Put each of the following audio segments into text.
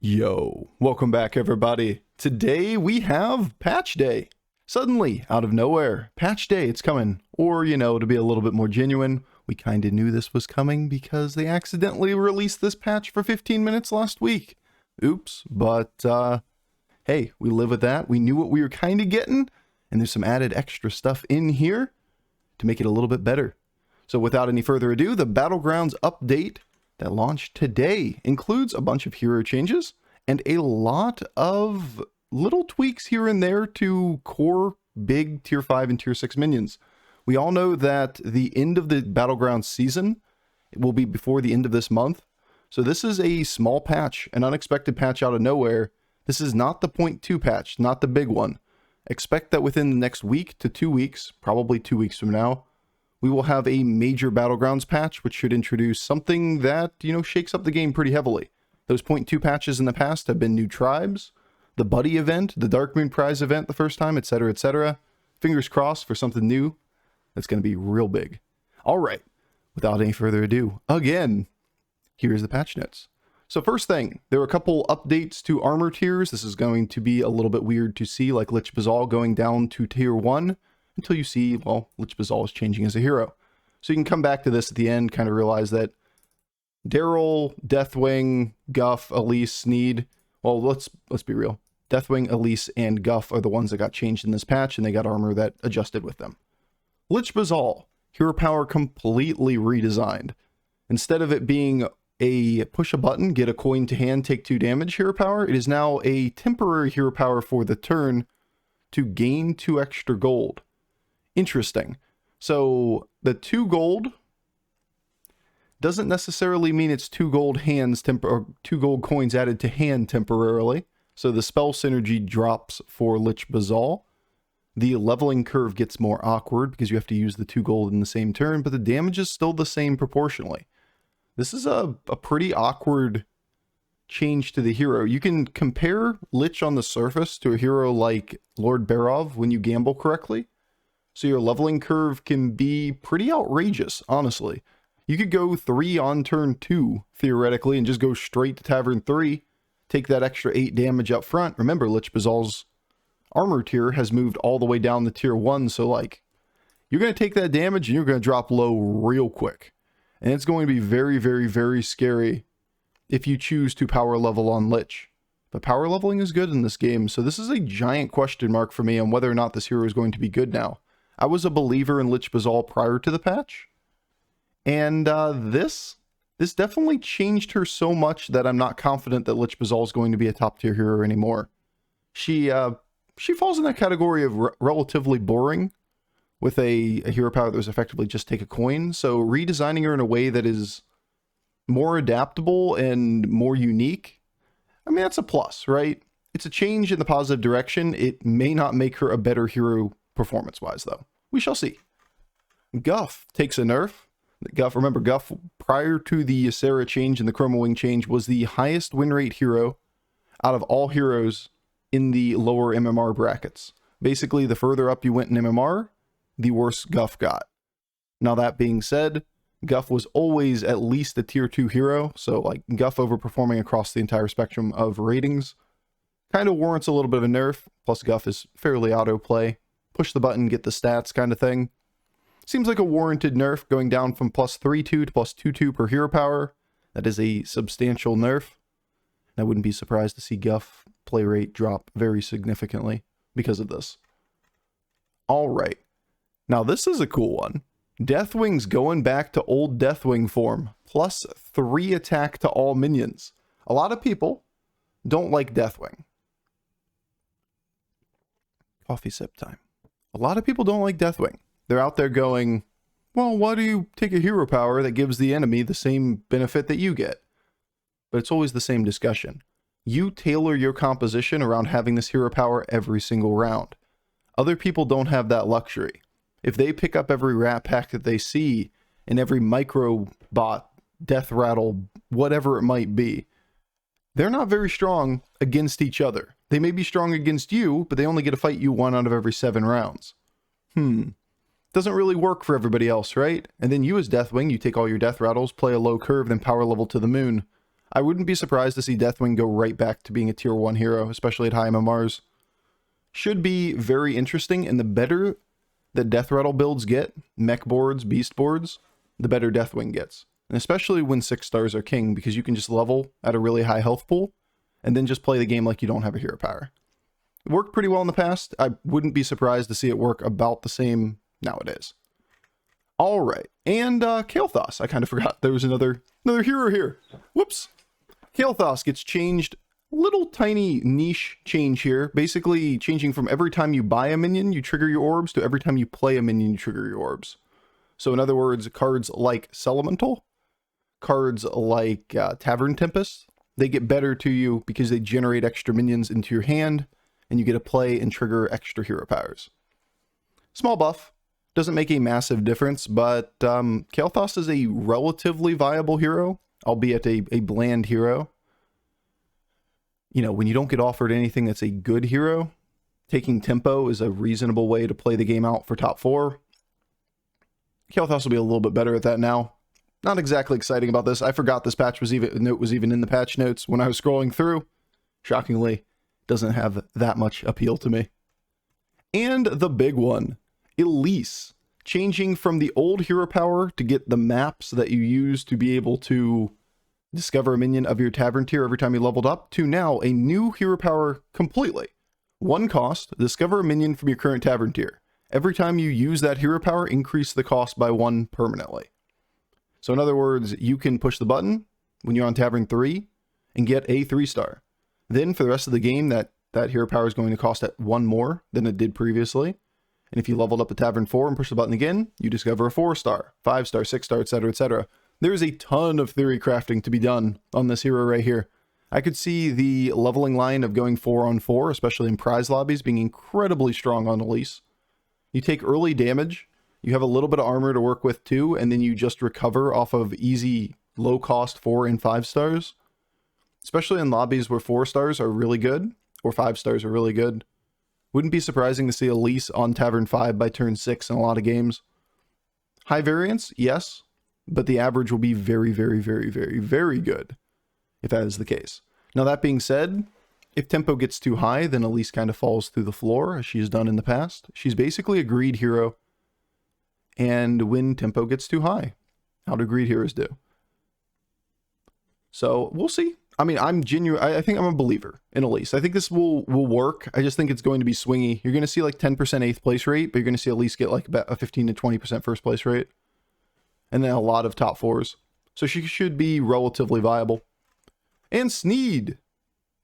Yo, welcome back everybody. Today we have Patch Day. Suddenly, out of nowhere, Patch Day, it's coming. Or, you know, to be a little bit more genuine, we kinda knew this was coming because they accidentally released this patch for 15 minutes last week. Oops, but hey, we live with that. We knew what we were kinda getting, and there's some added extra stuff in here to make it a little bit better. So without any further ado, the Battlegrounds update that launched today includes a bunch of hero changes and a lot of little tweaks here and there to core big tier 5 and tier 6 minions. We all know that the end of the Battlegrounds season will be before the end of this month. So this is a small patch, an unexpected patch out of nowhere. This is not the 0.2 patch, not the big one. Expect that within the next week to 2 weeks, probably 2 weeks from now, we will have a major Battlegrounds patch, which should introduce something that, you know, shakes up the game pretty heavily. Those 0.2 patches in the past have been new tribes, the Buddy event, the Dark Moon Prize event the first time, etc., etc. Fingers crossed for something new that's going to be real big. All right, without any further ado, again, here's the patch notes. So first thing, there were a couple updates to armor tiers. This is going to be a little bit weird to see, like Lich Baz'hial going down to tier 1. Until you see, well, Lich Baz'hial is changing as a hero. So you can come back to this at the end, kind of realize that Daryl, Deathwing, Guff, Elise, Sneed, well, let's be real. Deathwing, Elise, and Guff are the ones that got changed in this patch, and they got armor that adjusted with them. Lich Baz'hial, hero power completely redesigned. Instead of it being a push a button, get a coin to hand, take 2 damage hero power, it is now a temporary hero power for the turn to gain 2 extra gold. Interesting. So the 2 gold doesn't necessarily mean it's 2 gold hands or 2 gold coins added to hand temporarily. So the spell synergy drops for Lich Baz'hial. The leveling curve gets more awkward because you have to use the 2 gold in the same turn, but the damage is still the same proportionally. This is a pretty awkward change to the hero. You can compare Lich on the surface to a hero like Lord Barov when you gamble correctly. So your leveling curve can be pretty outrageous, honestly. You could go 3 on turn 2, theoretically, and just go straight to Tavern 3, take that extra 8 damage up front. Remember, Lich Baz'hial's armor tier has moved all the way down to tier 1, so like, you're going to take that damage and you're going to drop low real quick. And it's going to be very, very, very scary if you choose to power level on Lich. But power leveling is good in this game, so this is a giant question mark for me on whether or not this hero is going to be good now. I was a believer in Lich Baz'hial prior to the patch, and this definitely changed her so much that I'm not confident that Lich Baz'hial is going to be a top tier hero anymore. She falls in that category of relatively boring, with a hero power that was effectively just take a coin. So redesigning her in a way that is more adaptable and more unique, I mean, that's a plus, right? It's a change in the positive direction. It may not make her a better hero performance-wise, though. We shall see. Guff takes a nerf. Guff, remember, Guff, prior to the Ysera change and the Chroma Wing change, was the highest win rate hero out of all heroes in the lower MMR brackets. Basically, the further up you went in MMR, the worse Guff got. Now, that being said, Guff was always at least a tier 2 hero, so like Guff overperforming across the entire spectrum of ratings kind of warrants a little bit of a nerf, plus Guff is fairly auto-play. Push the button, get the stats kind of thing. Seems like a warranted nerf, going down from +3/2 to +2/2 per hero power. That is a substantial nerf. I wouldn't be surprised to see Guff play rate drop very significantly because of this. All right. Now this is a cool one. Deathwing's going back to old Deathwing form, +3 attack to all minions. A lot of people don't like Deathwing. Coffee sip time. A lot of people don't like Deathwing. They're out there going, well, why do you take a hero power that gives the enemy the same benefit that you get? But it's always the same discussion. You tailor your composition around having this hero power every single round. Other people don't have that luxury. If they pick up every rat pack that they see and every micro bot, Deathrattle, whatever it might be, they're not very strong against each other. They may be strong against you, but they only get to fight you 1 out of every 7 rounds. Doesn't really work for everybody else, right? And then you as Deathwing, you take all your Deathrattles, play a low curve, then power level to the moon. I wouldn't be surprised to see Deathwing go right back to being a tier 1 hero, especially at high MMRs. Should be very interesting, and the better that Deathrattle builds get, mech boards, beast boards, the better Deathwing gets. And especially when 6 stars are king, because you can just level at a really high health pool, and then just play the game like you don't have a hero power. It worked pretty well in the past. I wouldn't be surprised to see it work about the same nowadays. Alright, and Kael'thas. I kind of forgot there was another hero here. Whoops. Kael'thas gets changed. Little tiny niche change here. Basically changing from every time you buy a minion, you trigger your orbs, to every time you play a minion, you trigger your orbs. So in other words, cards like Celemental, cards like Tavern Tempest, they get better to you because they generate extra minions into your hand, and you get to play and trigger extra hero powers. Small buff. Doesn't make a massive difference, but Kael'thas is a relatively viable hero, albeit a bland hero. You know, when you don't get offered anything that's a good hero, taking tempo is a reasonable way to play the game out for top 4. Kael'thas will be a little bit better at that now. Not exactly exciting about this. I forgot this patch was even in the patch notes when I was scrolling through. Shockingly, doesn't have that much appeal to me. And the big one, Elise, changing from the old hero power to get the maps that you use to be able to discover a minion of your Tavern Tier every time you leveled up, to now a new hero power completely. 1 cost, discover a minion from your current Tavern Tier. Every time you use that hero power, increase the cost by 1 permanently. So in other words, you can push the button when you're on Tavern 3 and get a 3-star. Then for the rest of the game, that hero power is going to cost at 1 more than it did previously. And if you leveled up to Tavern 4 and push the button again, you discover a 4-star, 5-star, 6-star, etc., etc. There is a ton of theory crafting to be done on this hero right here. I could see the leveling line of going 4-on-4, especially in prize lobbies, being incredibly strong on Elise. You take early damage, you have a little bit of armor to work with too, and then you just recover off of easy, low-cost 4 and 5 stars. Especially in lobbies where 4 stars are really good, or 5 stars are really good. Wouldn't be surprising to see Elise on Tavern 5 by turn 6 in a lot of games. High variance, yes, but the average will be very, very, very, very, very good if that is the case. Now that being said, if tempo gets too high, then Elise kind of falls through the floor, as she's done in the past. She's basically a greed hero, and when tempo gets too high, how do greed heroes do? So we'll see. I mean, I think I'm a believer in Elise. I think this will work. I just think it's going to be swingy. You're going to see like 10% 8th place rate, but you're going to see Elise get like a 15 to 20% first place rate. And then a lot of top 4s. So she should be relatively viable. And Sneed.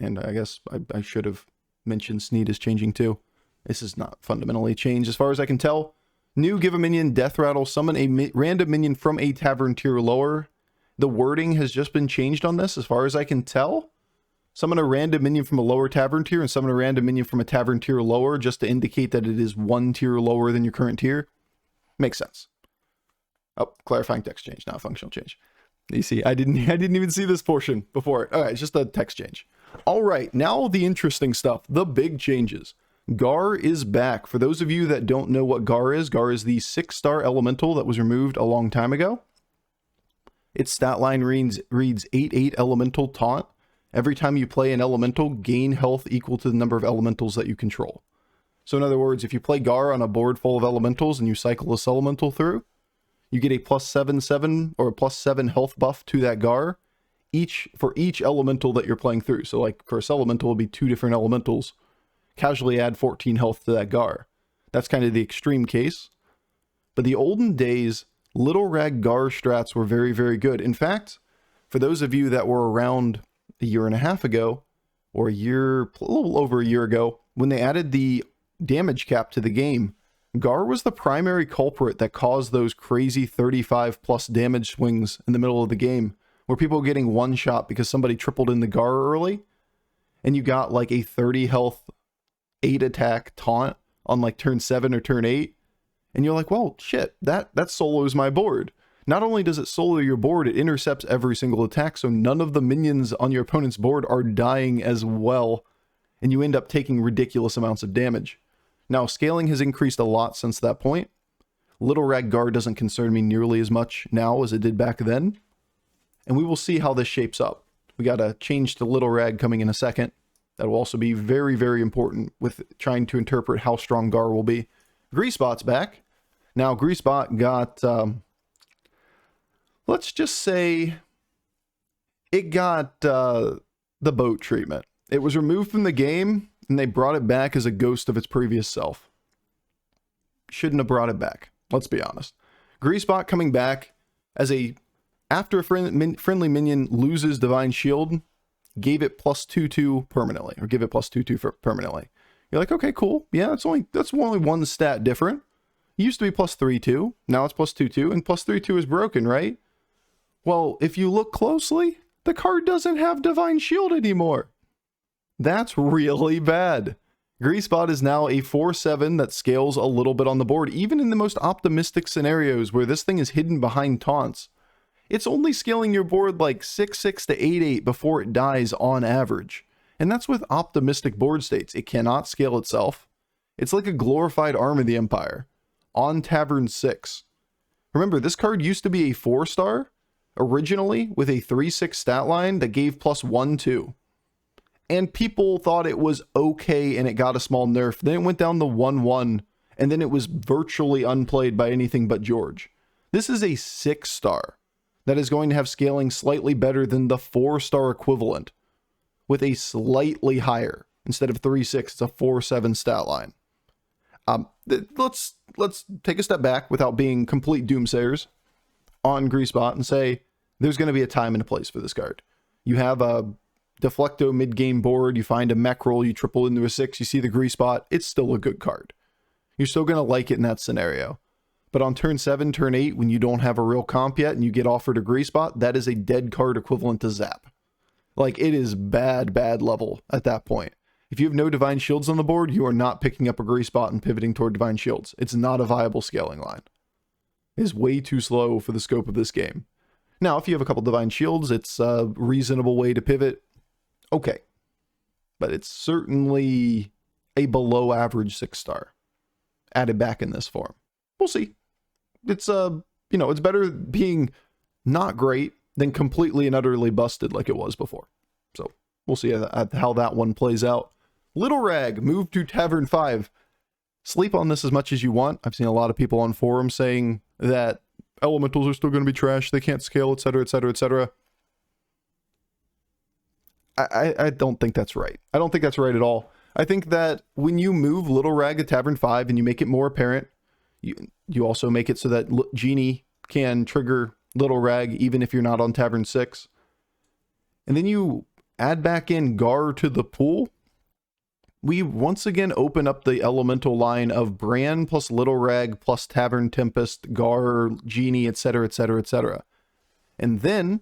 And I guess I should have mentioned Sneed is changing too. This is not fundamentally changed as far as I can tell. New, give a minion Deathrattle, summon a random minion from a Tavern Tier lower. The wording has just been changed on this, as far as I can tell. Summon a random minion from a lower Tavern Tier and summon a random minion from a Tavern Tier lower, just to indicate that it is 1 tier lower than your current tier. Makes sense. Oh, clarifying text change, not functional change. You see, I didn't even see this portion before it. All right, it's just a text change. All right, now the interesting stuff, the big changes. Gar is back. For those of you that don't know what Gar is the 6-star elemental that was removed a long time ago. Its stat line reads 8/8 elemental taunt. Every time you play an elemental, gain health equal to the number of elementals that you control. So in other words, if you play Gar on a board full of elementals and you cycle this elemental through, you get a +7/7 or a +7 health buff to that Gar for each elemental that you're playing through. So like for a elemental, it'll be 2 different elementals. Casually add 14 health to that Gar. That's kind of the extreme case. But the olden days, Little Rag Gar strats were very, very good. In fact, for those of you that were around a year and a half ago, or a little over a year ago, when they added the damage cap to the game, Gar was the primary culprit that caused those crazy 35+ damage swings in the middle of the game, where people were getting one shot because somebody tripled in the Gar early, and you got like a 30 health 8 attack taunt on like turn 7 or turn 8. And you're like, well, shit, that solos my board. Not only does it solo your board, it intercepts every single attack, so none of the minions on your opponent's board are dying as well, and you end up taking ridiculous amounts of damage. Now, scaling has increased a lot since that point. Little Rag Gar doesn't concern me nearly as much now as it did back then, and we will see how this shapes up. We got a change to Little Rag coming in a second. That will also be very, very important with trying to interpret how strong Gar will be. Greasebot's back. Now, Greasebot got, let's just say, it got the boat treatment. It was removed from the game, and they brought it back as a ghost of its previous self. Shouldn't have brought it back, let's be honest. Greasebot coming back as a, after a friendly minion loses Divine Shield, gave it +2/2 permanently, or give it +2/2 for permanently. You're like, okay, cool. Yeah, that's only one stat different. It used to be +3/2, now it's +2/2, and +3/2 is broken, right? Well, if you look closely, the card doesn't have Divine Shield anymore. That's really bad. Greasebot is now a 4/7 that scales a little bit on the board, even in the most optimistic scenarios where this thing is hidden behind taunts. It's only scaling your board like 6/6 to 8/8 before it dies on average. And that's with optimistic board states. It cannot scale itself. It's like a glorified Arm of the Empire on Tavern 6. Remember, this card used to be a 4-star originally with a 3/6 stat line that gave +1/2. And people thought it was okay and it got a small nerf. Then it went down to 1/1 and then it was virtually unplayed by anything but George. This is a 6-star that is going to have scaling slightly better than the 4-star equivalent with a slightly higher. Instead of 3/6, it's a 4/7 stat line. Let's take a step back without being complete doomsayers on Greasebot and say there's going to be a time and a place for this card. You have a Deflecto mid-game board, you find a mech roll, you triple into a 6, you see the Greasebot, it's still a good card. You're still going to like it in that scenario. But on turn 7, turn 8, when you don't have a real comp yet and you get offered a Greasebot, that is a dead card equivalent to Zap. Like, it is bad level at that point. If you have no Divine Shields on the board, you are not picking up a Greasebot and pivoting toward Divine Shields. It's not a viable scaling line. It is way too slow for the scope of this game. Now, if you have a couple Divine Shields, it's a reasonable way to pivot. Okay. But it's certainly a below average 6-star added back in this form. We'll see. It's, it's better being not great than completely and utterly busted like it was before. So we'll see how that one plays out. Little Rag moved to Tavern 5. Sleep on this as much as you want. I've seen a lot of people on forums saying that elementals are still going to be trash, they can't scale, etc., etc., etc. I don't think that's right. I don't think that's right at all. I think that when you move Little Rag to Tavern 5 and you make it more apparent, you also make it so that Genie can trigger Little Rag even if you're not on Tavern 6. And then you add back in Gar to the pool. We once again open up the elemental line of Bran plus Little Rag plus Tavern Tempest, Gar, Genie, etc., etc., etc. And then,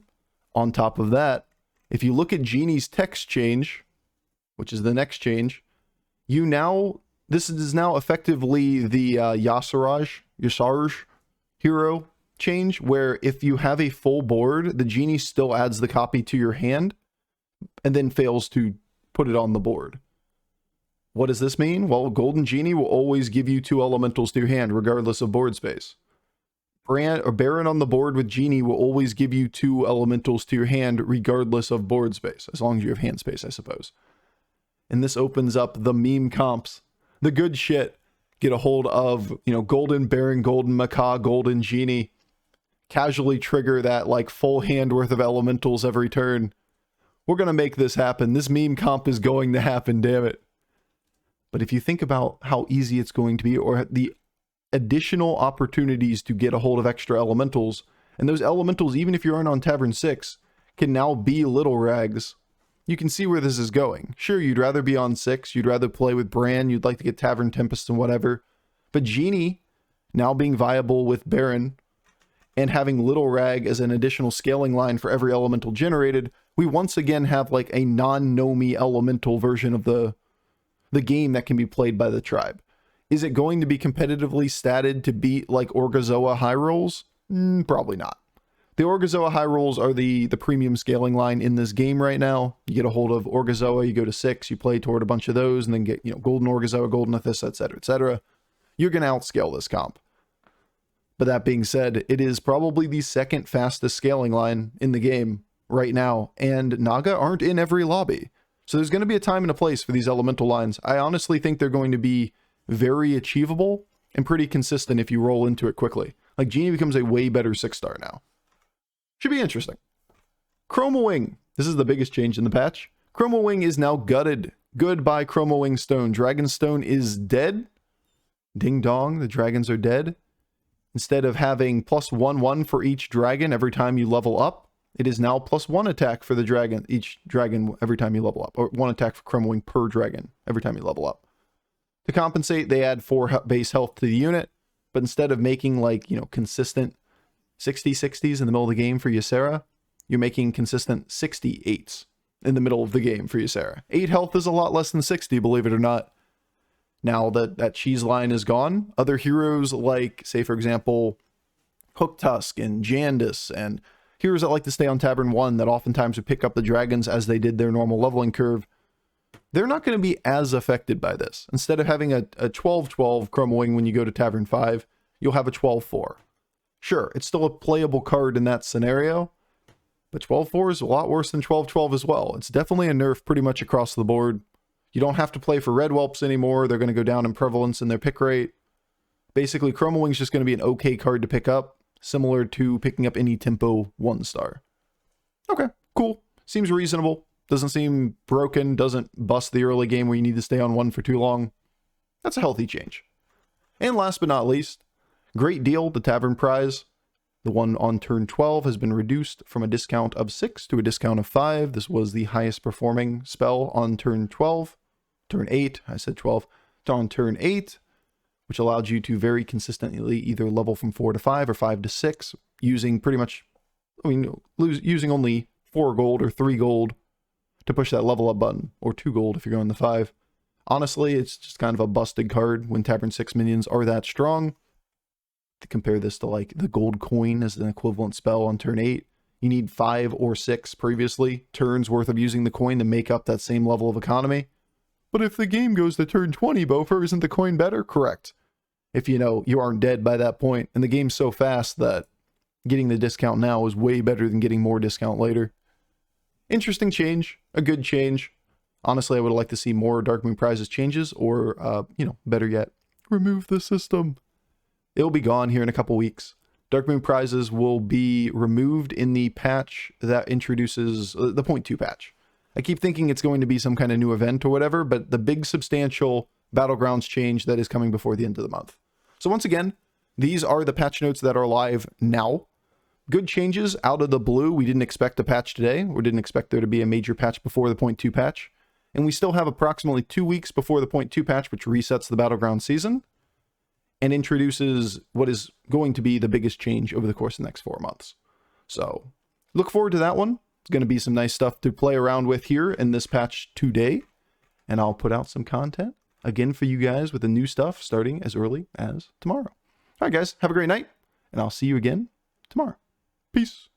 on top of that, if you look at Genie's text change, which is the next change, this is now effectively the Yasaraj hero change, where if you have a full board, the Genie still adds the copy to your hand and then fails to put it on the board. What does this mean? Well, Golden Genie will always give you 2 elementals to your hand, regardless of board space. Baron on the board with Genie will always give you 2 elementals to your hand, regardless of board space, as long as you have hand space, I suppose. And this opens up the meme comps, the good shit. Get a hold of, Golden Baron, Golden Macaw, Golden Genie. Casually trigger that, like, full hand worth of elementals every turn. We're going to make this happen. This meme comp is going to happen, damn it. But if you think about how easy it's going to be, or the additional opportunities to get a hold of extra elementals, and those elementals, even if you aren't on Tavern 6, can now be Little Rags, you can see where this is going. Sure, you'd rather be on 6, you'd rather play with Bran, you'd like to get Tavern Tempest and whatever, but Genie, now being viable with Baron, and having Little Rag as an additional scaling line for every elemental generated, we once again have like a non-Nomi elemental version of the game that can be played by the tribe. Is it going to be competitively statted to beat like Orgazoa high rolls? Probably not. The Orgazoa high rolls are the premium scaling line in this game right now. You get a hold of Orgazoa, you go to 6, you play toward a bunch of those, and then get, Golden Orgazoa, Golden Athys, etc., etc. You're going to outscale this comp. But that being said, it is probably the second fastest scaling line in the game right now, and Naga aren't in every lobby. So there's going to be a time and a place for these elemental lines. I honestly think they're going to be very achievable and pretty consistent if you roll into it quickly. Like, Genie becomes a way better 6-star now. Should be interesting. Chroma Wing. This is the biggest change in the patch. Chroma Wing is now gutted. Goodbye, Chroma Wing Stone. Dragonstone is dead. Ding dong, the dragons are dead. Instead of having +1/1 for each dragon every time you level up, it is now +1 attack for the dragon, each dragon every time you level up, or 1 attack for Chroma Wing per dragon every time you level up. To compensate, they add 4 base health to the unit, but instead of making, like, you know, consistent 60/60s in the middle of the game for Ysera, you're making consistent 68s in the middle of the game for Ysera. 8 health is a lot less than 60, believe it or not. Now that cheese line is gone, other heroes like, say for example, Hooktusk and Jandis, and heroes that like to stay on Tavern 1 that oftentimes would pick up the dragons as they did their normal leveling curve, they're not going to be as affected by this. Instead of having a 12/12 Chroma Wing when you go to Tavern 5, you'll have a 12/4. Sure, it's still a playable card in that scenario, but 12/4 is a lot worse than 12/12 as well. It's definitely a nerf pretty much across the board. You don't have to play for red whelps anymore. They're going to go down in prevalence in their pick rate. Basically, Chroma Wing's just going to be an okay card to pick up, similar to picking up any tempo 1-star. Okay, cool. Seems reasonable. Doesn't seem broken. Doesn't bust the early game where you need to stay on 1 for too long. That's a healthy change. And last but not least, great deal, the Tavern Prize. The one on turn 12 has been reduced from a discount of 6 to a discount of 5. This was the highest performing spell on turn 12. Turn 8, I said 12. On turn 8, which allowed you to very consistently either level from 4 to 5 or 5 to 6, using pretty much, using only 4 gold or 3 gold to push that level up button, or 2 gold if you're going to 5. Honestly, it's just kind of a busted card when Tavern 6 minions are that strong. To compare this to, like, the gold coin as an equivalent spell on turn 8, you need 5 or 6 previously turns worth of using the coin to make up that same level of economy. But if the game goes to turn 20, Bofer, isn't the coin better? Correct. If you aren't dead by that point, and the game's so fast that getting the discount now is way better than getting more discount later. Interesting change, a good change. Honestly, I would like to see more Dark Moon Prizes changes, or, better yet, remove the system. It'll be gone here in a couple weeks. Dark Moon Prizes will be removed in the patch that introduces the 0.2 patch. I keep thinking it's going to be some kind of new event or whatever, but the big substantial Battlegrounds change that is coming before the end of the month. So once again, these are the patch notes that are live now. Good changes out of the blue. We didn't expect a patch today, or didn't expect there to be a major patch before the 0.2 patch. And we still have approximately 2 weeks before the 0.2 patch, which resets the Battleground season and introduces what is going to be the biggest change over the course of the next 4 months. So look forward to that one. It's going to be some nice stuff to play around with here in this patch today. And I'll put out some content again for you guys with the new stuff starting as early as tomorrow. All right, guys, have a great night, and I'll see you again tomorrow. Peace.